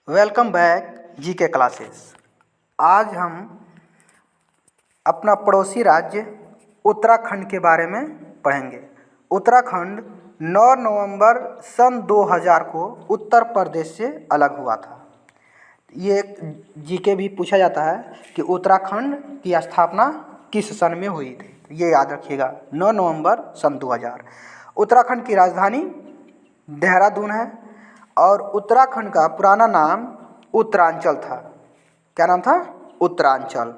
Welcome back GK classes. आज हम अपना पड़ोसी राज्य उत्तराखंड के बारे में पढ़ेंगे। उत्तराखंड 9 नवंबर सन 2000 को उत्तर प्रदेश से अलग हुआ था। ये जीके भी पूछा जाता है कि उत्तराखंड की स्थापना किस सन में हुई थी, ये याद रखिएगा। 9 नवंबर सन 2000। उत्तराखंड की राजधानी देहरादून है और उत्तराखंड का पुराना नाम उत्तरांचल था। क्या नाम था? उत्तरांचल।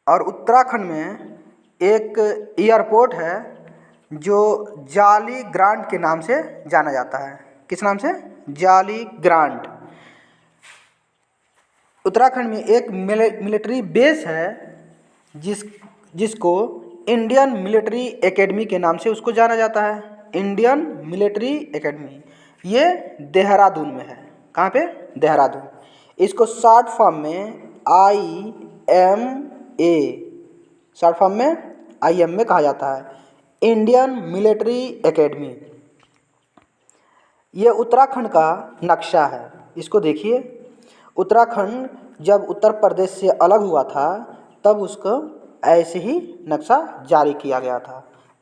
और उत्तराखंड में एक एयरपोर्ट है जो जाली ग्रांट के नाम से जाना जाता है। किस नाम से? जाली ग्रांट। उत्तराखंड में एक मिलिट्री बेस है जिसको इंडियन मिलिट्री एकेडमी के नाम से उसको जाना जाता है। इंडियन मिलिट्री एकेडमी, ये देहरादून में है। कहाँ पे? देहरादून। इसको शॉर्ट फॉर्म में IMA कहा जाता है, इंडियन मिलिट्री एकेडमी। ये उत्तराखंड का नक्शा है, इसको देखिए। उत्तराखंड जब उत्तर प्रदेश से अलग हुआ था तब उसको ऐसे ही नक्शा जारी किया गया था।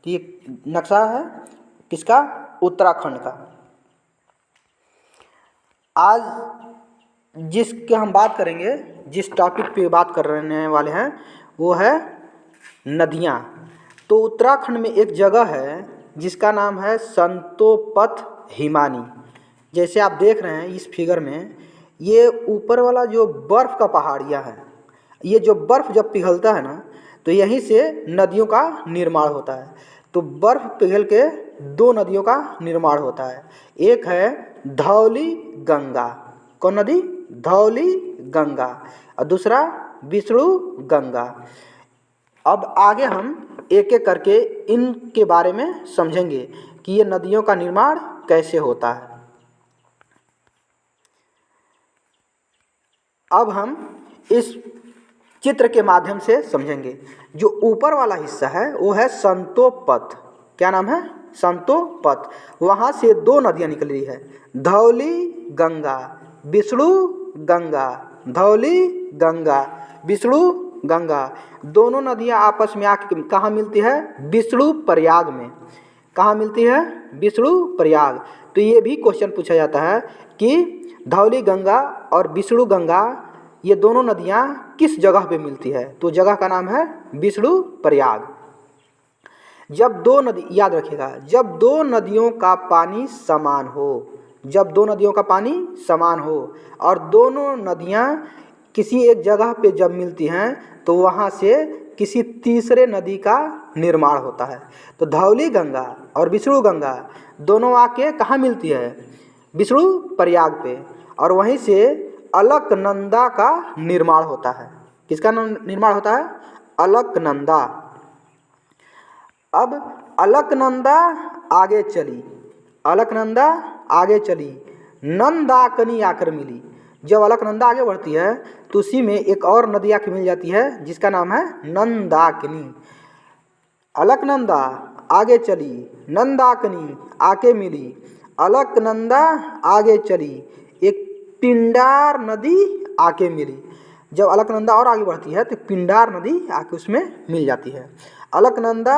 तो ये नक्शा है किसका? उत्तराखंड का। आज जिसके हम बात करेंगे, जिस टॉपिक पे बात करने वाले हैं, वो है नदियाँ। तो उत्तराखंड में एक जगह है जिसका नाम है संतोपथ हिमानी। जैसे आप देख रहे हैं इस फिगर में, ये ऊपर वाला जो बर्फ़ का पहाड़ियाँ है, ये जो बर्फ़ जब पिघलता है ना, तो यहीं से नदियों का निर्माण होता है। तो बर्फ़ पिघल के दो नदियों का निर्माण होता है। एक है धौली गंगा। कौन नदी? धौली गंगा। और दूसरा विष्णु गंगा। अब आगे हम एक एक करके इनके बारे में समझेंगे कि ये नदियों का निर्माण कैसे होता है। अब हम इस चित्र के माध्यम से समझेंगे। जो ऊपर वाला हिस्सा है वो है संतोपथ। क्या नाम है? संतोपथ। वहाँ से दो नदियाँ निकली है, धौली गंगा, विष्णु गंगा। धौली गंगा, विष्णु गंगा। दोनों नदियाँ आपस में आके कहाँ मिलती है? विष्णु प्रयाग में। कहाँ मिलती है? विष्णु प्रयाग। तो ये भी क्वेश्चन पूछा जाता है कि धौली गंगा और विष्णु गंगा, ये दोनों नदियाँ किस जगह पे मिलती है? तो जगह का नाम है विष्णु प्रयाग। जब दो नदी, याद रखिएगा, जब दो नदियों का पानी समान हो, जब दो नदियों का पानी समान हो और दोनों नदियाँ किसी एक जगह पे जब मिलती हैं तो वहाँ से किसी तीसरे नदी का निर्माण होता है। तो धौली गंगा और विष्णु गंगा दोनों आके कहाँ मिलती है? विष्णु प्रयाग पे। और वहीं से अलकनंदा का निर्माण होता है। किसका निर्माण होता है? अलकनंदा। अब अलकनंदा आगे चली, अलकनंदा आगे चली, नंदाकनी आकर मिली। जब अलकनंदा आगे बढ़ती है तो उसी में एक और नदी आके मिल जाती है जिसका नाम है नंदाकिनी। अलकनंदा आगे चली, नंदाकिनी आके मिली, अलकनंदा आगे चली, एक पिंडार नदी आके मिली। जब अलकनंदा और आगे बढ़ती है तो पिंडार नदी आके उसमें मिल जाती है। अलकनंदा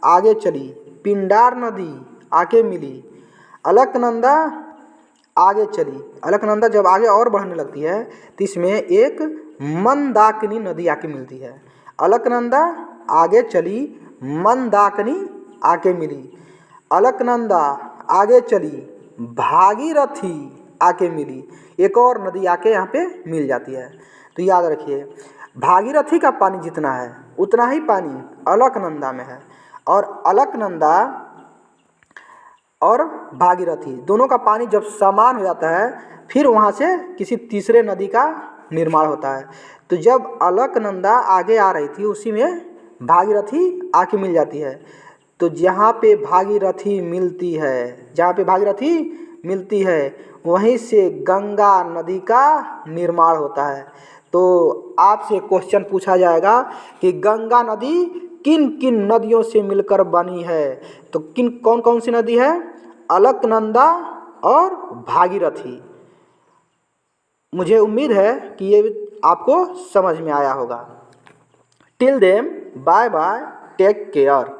आगे चली, पिंडार नदी आके मिली, अलकनंदा आगे चली। अलकनंदा जब आगे और बढ़ने लगती है तो इसमें एक मंदाकिनी नदी आके मिलती है। अलकनंदा आगे चली, मंदाकिनी आके मिली, अलकनंदा आगे चली, भागीरथी आके मिली, एक और नदी आके यहाँ पे मिल जाती है। तो याद रखिए, भागीरथी का पानी जितना है उतना ही पानी अलकनंदा में है। और अलकनंदा और भागीरथी दोनों का पानी जब समान हो जाता है फिर वहाँ से किसी तीसरे नदी का निर्माण होता है। तो जब अलकनंदा आगे आ रही थी उसी में भागीरथी आके मिल जाती है। तो जहाँ पे भागीरथी मिलती है, जहाँ पे भागीरथी मिलती है वहीं से गंगा नदी का निर्माण होता है। तो आपसे क्वेश्चन पूछा जाएगा कि गंगा नदी किन किन नदियों से मिलकर बनी है? तो कौन कौन सी नदी है? अलकनंदा, और भागीरथी। मुझे उम्मीद है कि ये आपको समझ में आया होगा। Till then bye bye, take care.